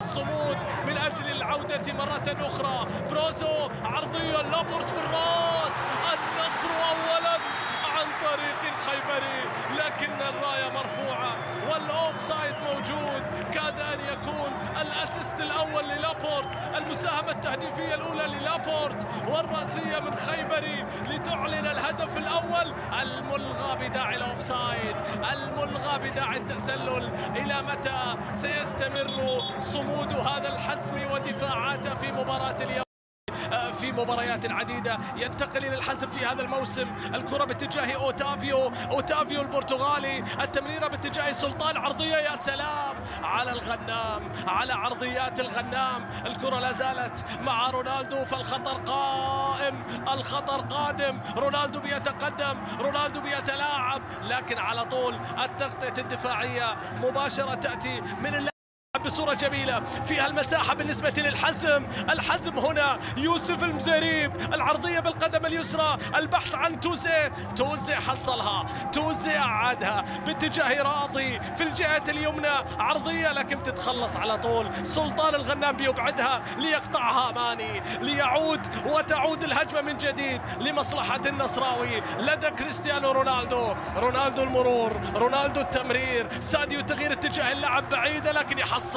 الصمود من أجل العودة مرة أخرى. بروزو عرضية لابورت بالراس، النصر أولا عن طريق الخيبري، لكن الراية مرفوعة والأوفسايد موجود. كاد أن يكون الأسيست الأول للابورت، المساهمة التهديفية الأولى للابورت، والرأسية من خيبري لتعلن الهدف الأول الملغى بداعي الأوفسايد، الملغى بداعي التسلل. إلى متى سيستمر صمود هذا الحسم ودفاعاته في مباراة اليوم؟ في مباريات عديدة ينتقل إلى الحسم في هذا الموسم. الكرة باتجاه أوتافيو البرتغالي، التمريرة باتجاه سلطان، عرضية يا سلام على الغنام، على عرضيات الغنام. الكرة لا زالت مع رونالدو، فالخطر قائم، الخطر قادم. رونالدو بيتقدم، رونالدو بيتلاعب، لكن على طول التغطية الدفاعية مباشرة تأتي من اللاعب بصورة جميلة فيها المساحة بالنسبة للحزم. الحزم هنا يوسف المزاريب، العرضية بالقدم اليسرى، البحث عن توزي حصلها، توزي أعادها باتجاه راضي في الجهة اليمنى، عرضية لكن تتخلص على طول. سلطان الغنام بيبعدها ليقطعها أماني، ليعود وتعود الهجمة من جديد لمصلحة النصراوي لدى كريستيانو رونالدو. رونالدو المرور، رونالدو التمرير، ساديو تغيير اتجاه اللعب، بعيدة لكن يحصلها،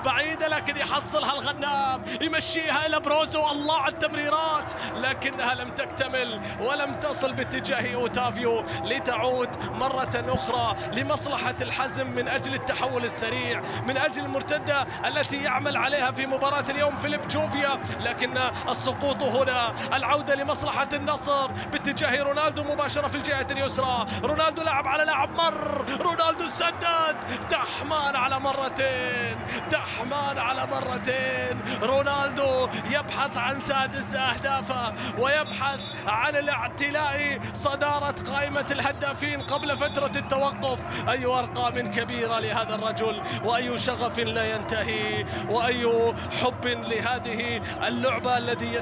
بعيدة لكن يحصلها الغنام، يمشيها إلى بروزو. الله على التمريرات، لكنها لم تكتمل ولم تصل باتجاه أوتافيو لتعود مرة أخرى لمصلحة الحزم من أجل التحول السريع، من أجل المرتدة التي يعمل عليها في مباراة اليوم فيليب جوفيا. لكن السقوط هنا، العودة لمصلحة النصر باتجاه رونالدو مباشرة في الجهة اليسرى. رونالدو لعب على لاعب، مر رونالدو، سدد، دحمان على مرتين، دحمان على مرتين. رونالدو يبحث عن سادس أهدافه ويبحث عن الاعتلاء صدارة قائمة الهدافين قبل فترة التوقف. أي أرقام كبيرة لهذا الرجل، وأي شغف لا ينتهي، وأي حب لهذه اللعبة الذي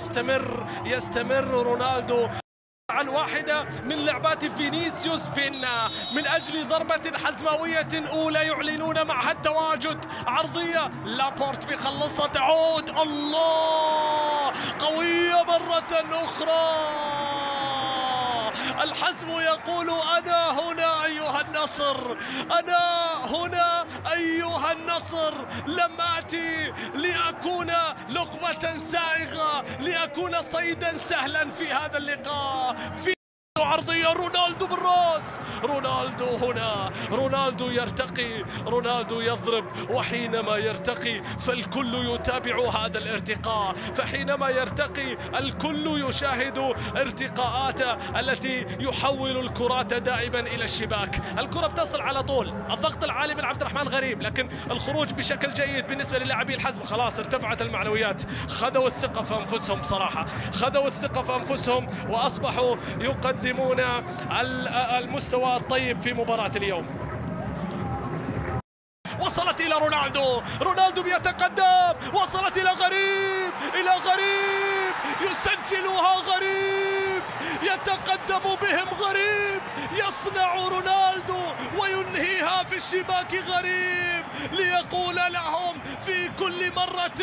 يستمر رونالدو عن واحدة من لعبات فينيسيوس فينا من أجل ضربة حزماوية أولى يعلنون معها التواجد. عرضية لابورت بيخلصها، تعود، الله، قوية مرة أخرى. الحزم يقول أنا هنا أيها النصر، أنا هنا أيها النصر، لم آتي لأكون لقمة سائغة، لأكون صيدا سهلا في هذا اللقاء. في عرضية رونالدو بالراس، رونالدو هنا، رونالدو يرتقي، رونالدو يضرب، وحينما يرتقي فالكل يتابع هذا الارتقاء، فحينما يرتقي الكل يشاهد ارتقاءاته التي يحول الكرات دائما إلى الشباك. الكرة بتصل على طول، الضغط العالي من عبد الرحمن غريب، لكن الخروج بشكل جيد بالنسبة للاعبي الحزم. خلاص ارتفعت المعنويات، خذوا الثقة في أنفسهم صراحة، خذوا الثقة في أنفسهم وأصبحوا يقدمون المستوى الطيب في مباراة اليوم. وصلت إلى رونالدو، رونالدو بيتقدم، وصلت إلى غريب، إلى غريب، يسجلها غريب، يتقدم بهم غريب، يصنع رونالدو وينهيها في الشباك غريب، ليقول لهم في كل مرة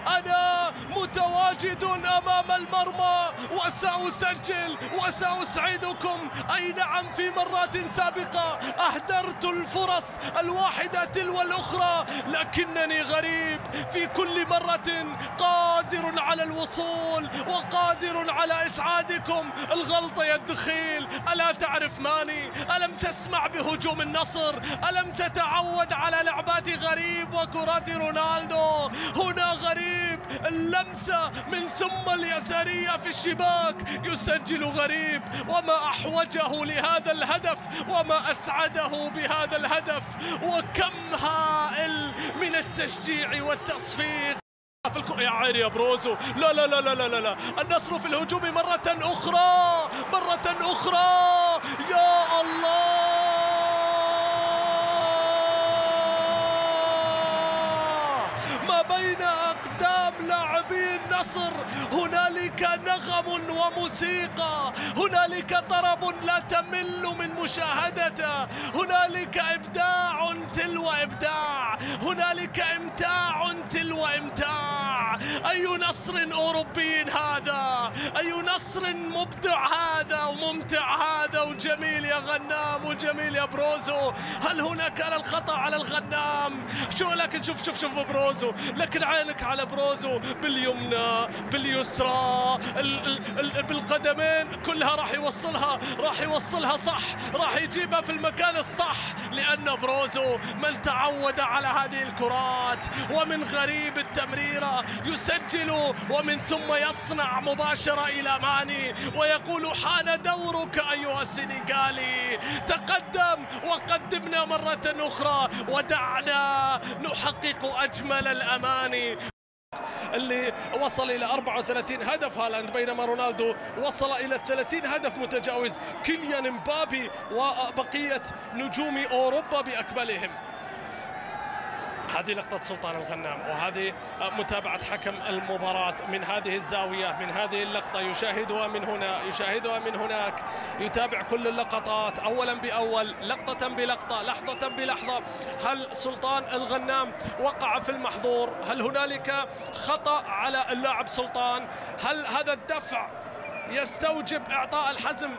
أنا متواجد أمام المرمى وسأسجل وسأسعدكم. أي نعم، في مرات سابقة أهدرت الفرص الواحدة تلو الأخرى، لكنني غريب في كل مرة قادر على الوصول وقادر على إسعادكم. الغلطة يا الدخيل، ألا تعرف ماني؟ ألم تسمع بهجوم النصر؟ ألم تتعود على لعبات غريب وكرات رونالدو؟ هنا غريب، اللمسة من ثم اليسارية في الشباك، يسجل غريب، وما أحوجه لهذا الهدف وما أسعده بهذا الهدف، وكم هائل من التشجيع والتصفيق في الكرة. يا عيني يا بروزو، لا لا لا لا لا لا، النصر في الهجوم مرة أخرى، مرة أخرى، يا الله، ما بين أقدام لاعبي النصر هنالك نغم وموسيقى، هنالك طرب لا تمل من مشاهدته، هنالك إبداع تلو إبداع، هنالك إمتاع تلو أي نصر أوروبي هذا، أي نصر مبدع هذا وممتع هذا وجميل يا غنام وجميل يا بروزو. هل هنا كان الخطأ على الغنام؟ لكن شوف بروزو، لكن عينك على بروزو باليمنى باليسرى بالقدمين كلها راح يوصلها صح، راح يجيبها في المكان الصح، لأن بروزو من تعود على هذه الكرات ومن غريب التمريرة يسجل ومن ثم يصنع مباشرة إلى ماني ويقول حان دورك أيها السنغالي، تقدم وقدمنا مرة أخرى ودعنا نحقق أجمل الأماني. اللي وصل إلى 34 هدف هالاند، بينما رونالدو وصل إلى 30 هدف متجاوز كيليان مبابي وبقية نجوم أوروبا بأكملهم. هذه لقطة سلطان الغنام، وهذه متابعة حكم المباراة من هذه الزاوية، من هذه اللقطة، يشاهدها من هنا يشاهدها من هناك، يتابع كل اللقطات أولا بأول، لقطة بلقطة، لحظة بلحظة. هل سلطان الغنام وقع في المحظور؟ هل هنالك خطأ على اللاعب سلطان؟ هل هذا الدفع يستوجب إعطاء الحزم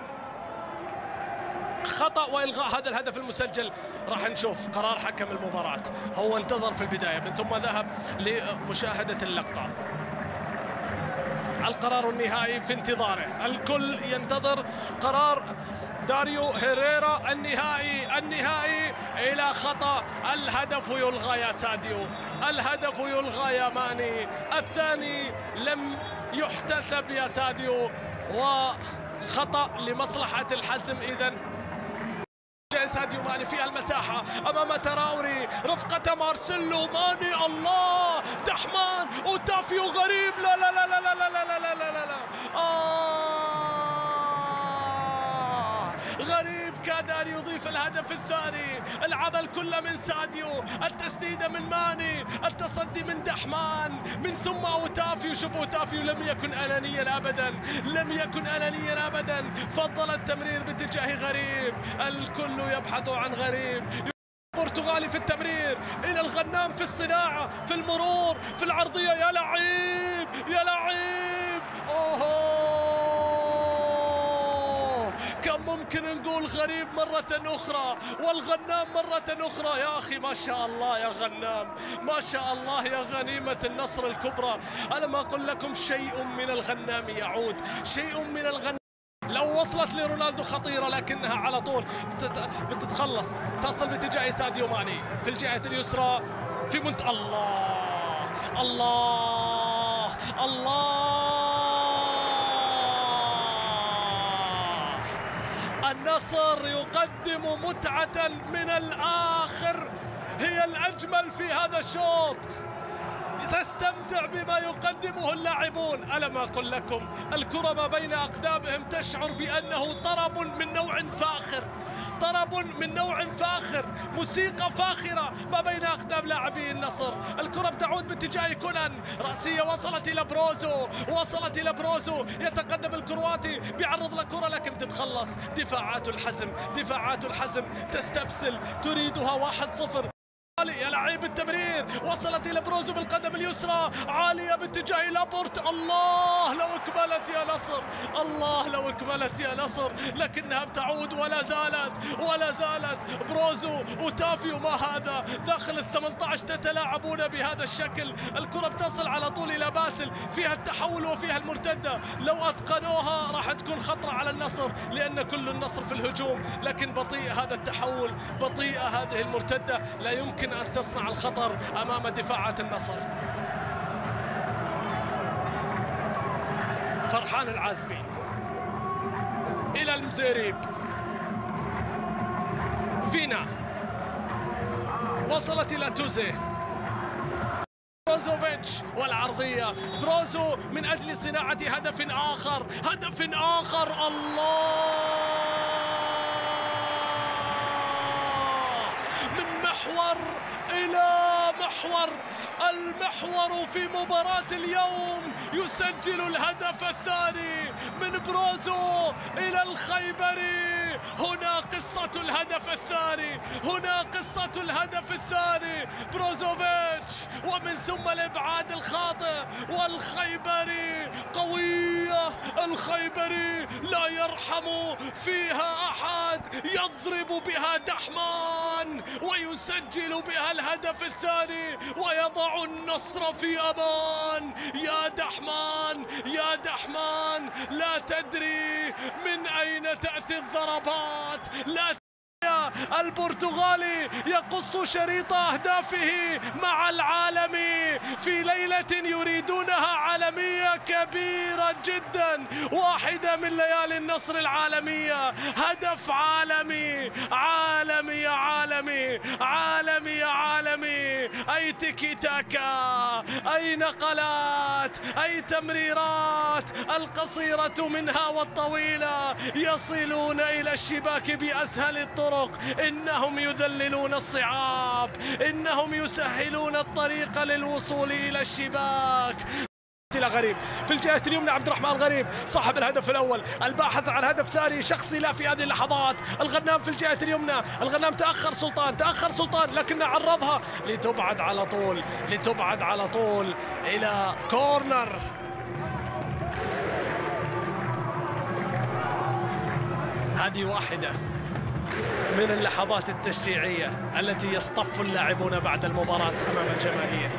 خطأ وإلغاء هذا الهدف المسجل؟ راح نشوف قرار حكم المباراة. هو انتظر في البداية من ثم ذهب لمشاهدة اللقطة. القرار النهائي في انتظاره، الكل ينتظر قرار داريو هيريرا النهائي إلى خطأ. الهدف يلغى يا ساديو، الهدف يلغى يا ماني، الثاني لم يحتسب يا ساديو، وخطأ لمصلحة الحزم. إذن ساديو ماني في المساحة أمام تراوري رفقة مارسيلو ماني، الله دحمان وتافيو غريب، لا لا لا لا لا لا لا لا لا لا لا غريب كاد أن يضيف الهدف الثاني. العمل كله من ساديو، التسديدة من ماني، التصدي من دحمان، من ثم أوتافيو. شوف أوتافيو لم يكن أنانيا أبدا، لم يكن أنانيا أبدا، فضل التمرير باتجاه غريب. الكل يبحث عن غريب. البرتغالي في التمرير إلى الغنام في الصناعة في المرور في العرضية، يا لعيب يا لعيب. أوه كم ممكن نقول غريب مرة أخرى والغنام مرة أخرى. يا أخي ما شاء الله يا غنام، ما شاء الله يا غنيمة النصر الكبرى. أنا ما أقول لكم شيء من الغنام يعود، شيء من الغنام. لو وصلت لرونالدو خطيرة لكنها على طول بتتخلص، تصل باتجاه ساديو ماني في الجهة اليسرى في الله الله الله. النصر يقدم متعة من الآخر، هي الأجمل في هذا الشوط. تستمتع بما يقدمه اللاعبون. ألم أقل لكم الكرة ما بين أقدامهم تشعر بأنه طرب من نوع فاخر، طرب من نوع فاخر، موسيقى فاخرة ما بين أقدام لاعبي النصر. الكرة بتعود باتجاه كونان، رأسية وصلت إلى بروزو، يتقدم الكرواتي بيعرض الكرة لكن تتخلص. دفاعات الحزم تستبسل، تريدها 1-0. يا لعيب التمرير وصلت إلى بروزو بالقدم اليسرى عالية باتجاه لابورت. الله لو اكملت يا نصر، الله لو اكملت يا نصر، لكنها بتعود ولا زالت بروزو وتافيو. ما هذا داخل ال18 تتلاعبون بهذا الشكل. الكرة بتصل على طول إلى باسل، فيها التحول وفيها المرتدة، لو أتقنوها راح تكون خطرة على النصر لأن كل النصر في الهجوم، لكن بطيء هذا التحول، بطيئة هذه المرتدة، لا يمكن أن تصنع الخطر أمام دفاعات النصر. فرحان العازبي إلى المزيريب، فينا وصلت إلى توزي، بروزوفيتش والعرضية، بروزو من أجل صناعة هدف آخر. الله من محور إلى محور، المحور في مباراة اليوم يسجل الهدف الثاني من بروزو إلى الخيبري. هنا قصة الهدف الثاني، هنا قصة الهدف الثاني. بروزوفيتش ومن ثم الإبعاد الخاطئ، والخيبري قوية، الخيبري لا يرحم فيها أحد، يضرب بها دحمان ويسجل بها الهدف الثاني ويضع النصر في أمان. يا دحمان يا دحمان، لا تدري من أين تأتي الضربات، لا البرتغالي يقص شريط أهدافه مع العالم في ليلة يريدونها عالمية كبيرة جدا، واحدة من ليالي النصر العالمية، هدف عالمي عالمي عالمي عالمي عالمي. أي تيكي تاكا، أي نقلات، أي تمريرات القصيرة منها والطويلة يصلون إلى الشباك بأسهل الطرق. إنهم يذللون الصعاب، إنهم يسهلون الطريق للوصول إلى الشباك. إلى غريب في الجهة اليمنى، عبد الرحمن غريب صاحب الهدف الأول، الباحث عن هدف ثاني شخصي لا في هذه اللحظات. الغنام في الجهة اليمنى، الغنام تأخر سلطان لكنه عرضها لتبعد على طول، لتبعد على طول إلى كورنر. هذه واحدة من اللحظات التشجيعية التي يصطف اللاعبون بعد المباراة أمام الجماهير.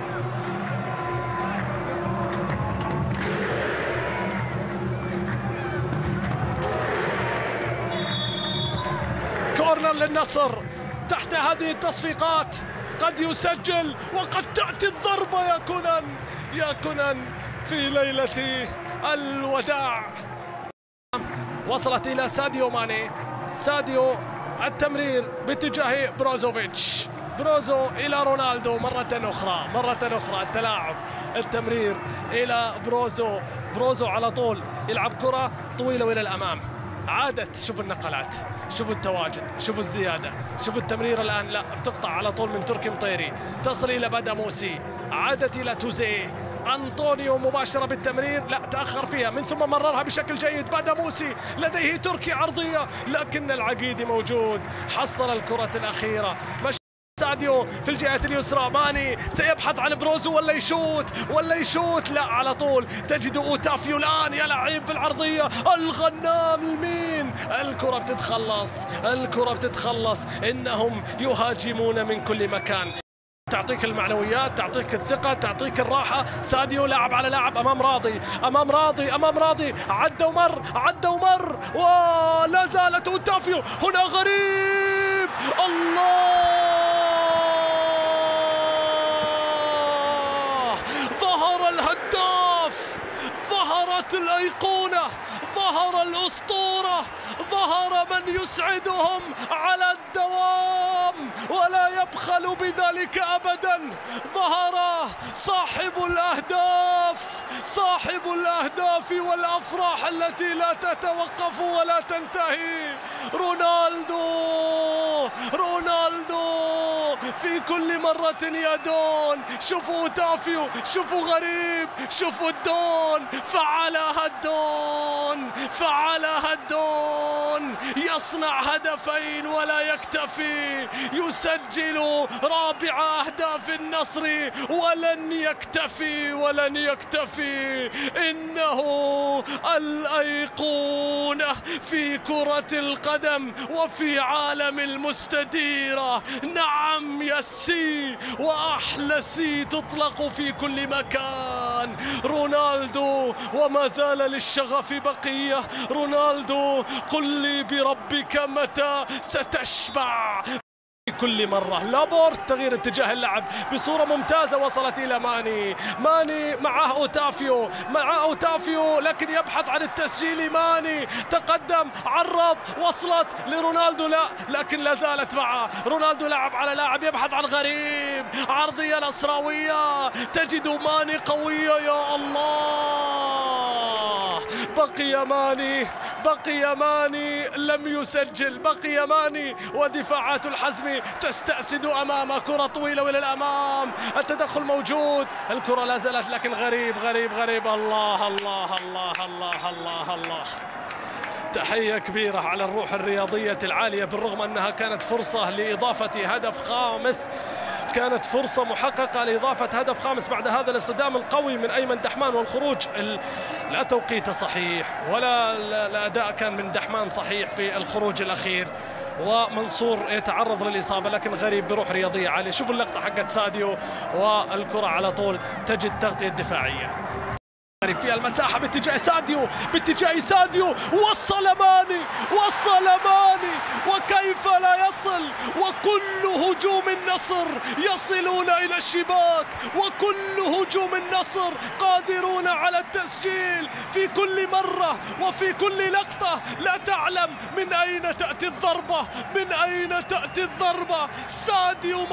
كورنر للنصر تحت هذه التصفيقات، قد يسجل وقد تأتي الضربة يا كونان في ليلة الوداع. وصلت إلى ساديو ماني، ساديو التمرير باتجاه بروزوفيتش، بروزو إلى رونالدو مرة أخرى التلاعب، التمرير إلى بروزو على طول يلعب كرة طويلة وإلى الأمام، عادت. شوفوا النقلات، شوفوا التواجد، شوفوا الزيادة، شوفوا التمرير الآن لا بتقطع على طول من تركي مطيري، تصل إلى باداموسي، عادت إلى توزيه، أنطونيو مباشرة بالتمرير، لا تأخر فيها، من ثم مررها بشكل جيد. باداموسي لديه تركي عرضية لكن العقيدي موجود، حصل الكرة الأخيرة. ساديو في الجهة اليسرى، ماني سيبحث عن بروزو ولا يشوت لا على طول تجد أوتافيو الآن يا لعيب في العرضية، الغنام المين، الكرة بتتخلص، إنهم يهاجمون من كل مكان. تعطيك المعنويات، تعطيك الثقة، تعطيك الراحة. ساديو لاعب على لاعب أمام راضي، عدى ومر ولا زالت أوتافيو هنا غريب. الله، ظهر الهداف، ظهرت الأيقونة، ظهر الأسطورة، ظهر من يسعدهم على الدوام ولا يبخل بذلك أبدا. ظهر صاحب الأهداف والأفراح التي لا تتوقف ولا تنتهي. رونالدو في كل مرة يا دون. شوفوا أوتافيو، شوفوا غريب، شوفوا الدون، فعلها الدون، يصنع هدفين ولا يكتفي، يسجل رابع أهداف النصر ولن يكتفي. إنه الأيقونة في كرة القدم وفي عالم المستديرة. نعم يا سي، وأحلى سي تطلق في كل مكان. رونالدو وما زال للشغف بقية. رونالدو قل لي بربك متى ستشبع. كل مرة لابورت تغيير اتجاه اللعب بصورة ممتازة، وصلت إلى ماني معه أوتافيو لكن يبحث عن التسجيل. ماني تقدم، عرض، وصلت لرونالدو لكن لا زالت معه. رونالدو لاعب على لاعب، يبحث عن غريب، عرضية نصراوية، تجد ماني قوية. يا الله، بقي ماني لم يسجل، بقي ماني ودفاعات الحزم تستأسد أمامه. كرة طويلة وإلى الأمام، التدخل موجود، الكرة لا زالت لكن غريب. الله الله الله الله الله الله. تحية كبيرة على الروح الرياضية العالية، بالرغم أنها كانت فرصة لإضافة هدف خامس، كانت فرصة محققة لإضافة هدف خامس بعد هذا الاصطدام القوي من أيمن دحمان، والخروج لا توقيته صحيح ولا الأداء كان من دحمان صحيح في الخروج الأخير، ومنصور يتعرض للإصابة، لكن غريب بروح رياضية عالية. شوفوا اللقطة حقت ساديو والكرة على طول تجد تغطية دفاعية في المساحة باتجاه ساديو وصل ماني وكيف لا يصل، وكل هجوم النصر يصلون إلى الشباك، وكل هجوم النصر قادرون على التسجيل في كل مرة وفي كل لقطة. لا تعلم من أين تأتي الضربة، ساديو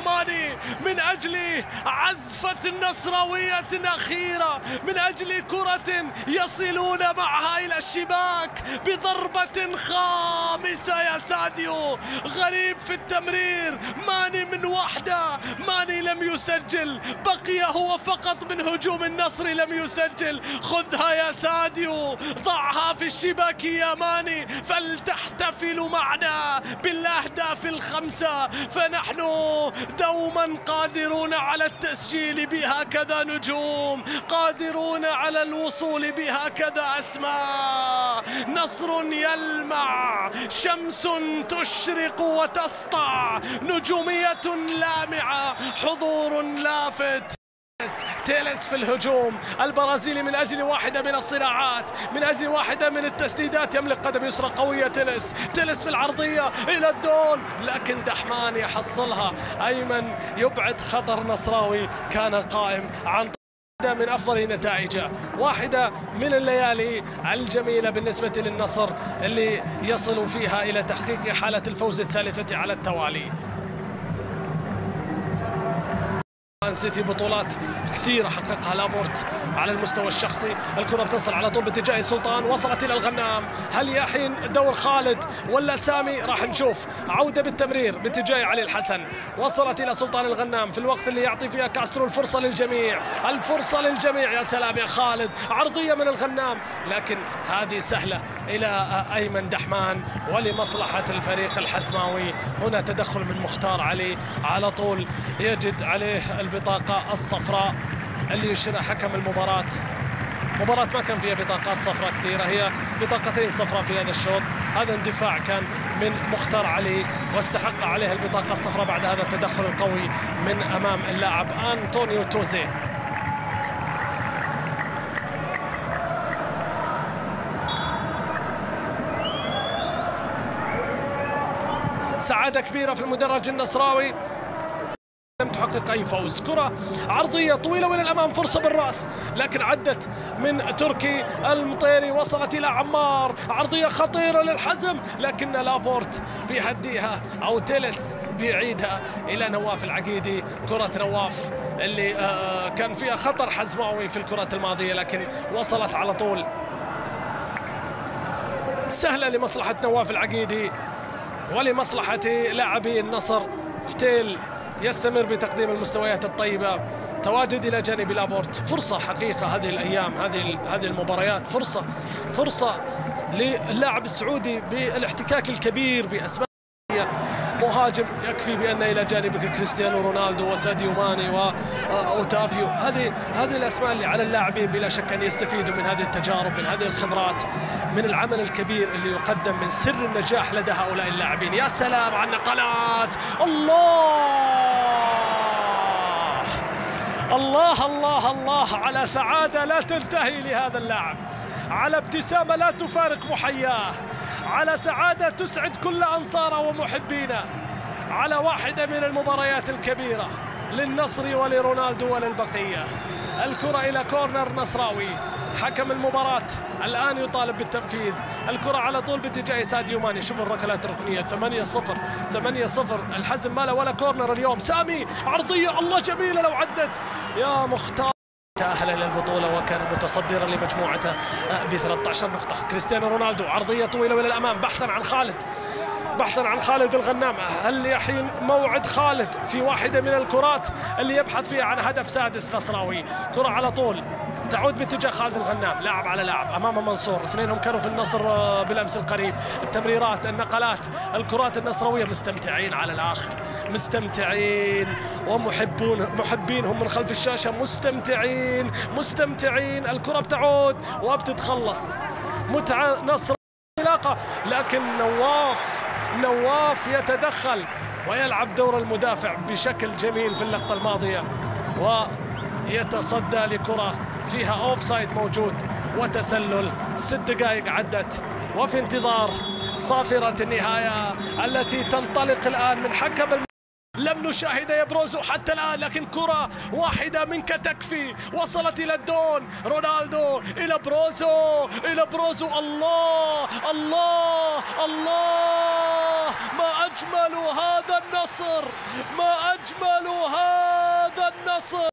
ماني من أجل عزفة نصراوية أخيرة، من أجل كرة يصلون معها إلى الشباك بضربة خامسة. يا ساديو غريب في التمرير، ماني من وحده، ماني لم يسجل، بقي هو فقط من هجوم النصر لم يسجل. خذها يا ساديو، ضعها في الشباك يا ماني، فلتحتفلوا معنا بالأهداف الخمسة، فنحن دوما قادرون على التسجيل بهكذا نجوم، قادرون على الوصول بهكذا أسماء. نصر يلمع، شمس تشرق وتسطع، نجومية لامعة، حضور لافت. تيلس في الهجوم البرازيلي من أجل واحدة من الصراعات، من أجل واحدة من التسديدات، يملك قدم يسرى قوية. تيلس في العرضية إلى الدول، لكن دحمان يحصلها. أيمن يبعد خطر نصراوي كان قائم عن من أفضل نتائجه، واحدة من الليالي الجميلة بالنسبة للنصر اللي يصل فيها إلى تحقيق حالة الفوز الثالثة على التوالي. سيتي بطولات كثيرة حققها لابورت على المستوى الشخصي. الكرة بتصل على طول باتجاه سلطان، وصلت إلى الغنام، هل يحين دور خالد ولا سامي؟ راح نشوف. عودة بالتمرير باتجاه علي الحسن، وصلت إلى سلطان الغنام في الوقت اللي يعطي فيها كاسترو الفرصة للجميع. يا سلام يا خالد، عرضية من الغنام، لكن هذه سهلة إلى أيمن دحمان ولمصلحة الفريق الحزماوي. هنا تدخل من مختار علي، على طول يجد عليه البطاقة الصفراء اللي يشيرها حكم المباراة. مباراة ما كان فيها بطاقات صفراء كثيرة، هي بطاقتين صفراء في هذا الشوط. هذا اندفاع كان من مختار علي واستحق عليه البطاقة الصفراء بعد هذا التدخل القوي من أمام اللاعب أنطونيو توزي. سعادة كبيرة في المدرج النصراوي، لم تحقق أي فوز. كرة عرضية طويلة وإلى الأمام، فرصة بالرأس لكن عدت من تركي المطيري، وصلت إلى عمار، عرضية خطيرة للحزم لكن لابورت بيهديها، أو تيلس بيعيدها إلى نواف العقيدي. كرة نواف اللي كان فيها خطر حزماوي في الكرة الماضية، لكن وصلت على طول سهلة لمصلحة نواف العقيدي ولمصلحة لاعبي النصر. فتيل يستمر بتقديم المستويات الطيبة، تواجد إلى جانب لابورت. فرصة حقيقة هذه الأيام، هذه المباريات فرصة للاعب السعودي بالاحتكاك الكبير بأسماء مهاجم يكفي بأن إلى جانبك كريستيانو رونالدو وساديو ماني وأوتافيو. هذه الأسماء اللي على اللاعبين بلا شك أن يستفيدوا من هذه التجارب، من هذه الخبرات، من العمل الكبير اللي يقدم، من سر النجاح لدى هؤلاء اللاعبين. يا سلام على النقلات، الله على سعادة لا تنتهي لهذا اللاعب، على ابتسامة لا تفارق محياه، على سعادة تسعد كل أنصاره ومحبينه، على واحدة من المباريات الكبيرة للنصر ولرونالدو وللبقية. الكرة إلى كورنر نصراوي، حكم المباراة الآن يطالب بالتنفيذ. الكرة على طول باتجاه ساديو ماني. شوفوا الركلات الركنية، 8-0. الحزم ما له ولا كورنر اليوم. سامي عرضية، الله جميلة لو عدت يا مختار. تأهل إلى البطولة وكان متصدرا لمجموعته ب13 نقطة. كريستيانو رونالدو، عرضية طويلة إلى الأمام بحثا عن خالد الغنام. هل يحين موعد خالد في واحدة من الكرات اللي يبحث فيها عن هدف سادس نصراوي؟ كرة على طول تعود باتجاه خالد الغنام، لاعب على لاعب امام منصور، اثنينهم كانوا في النصر بالامس القريب. التمريرات، النقلات، الكرات النصراويه، مستمتعين على الاخر، مستمتعين، محبينهم من خلف الشاشه مستمتعين. الكره بتعود وبتتخلص، متعه نصر انطلاقه، لكن نواف يتدخل ويلعب دور المدافع بشكل جميل في اللقطه الماضيه، ويتصدى لكره فيها اوفسايد موجود وتسلل. 6 دقائق عدت وفي انتظار صافرة النهاية التي تنطلق الآن من حكم. لم نشاهد يا بروزو حتى الآن، لكن كرة واحدة منك تكفي، وصلت إلى الدون، رونالدو إلى بروزو، الله الله الله، ما أجمل هذا النصر، ما أجمل هذا النصر.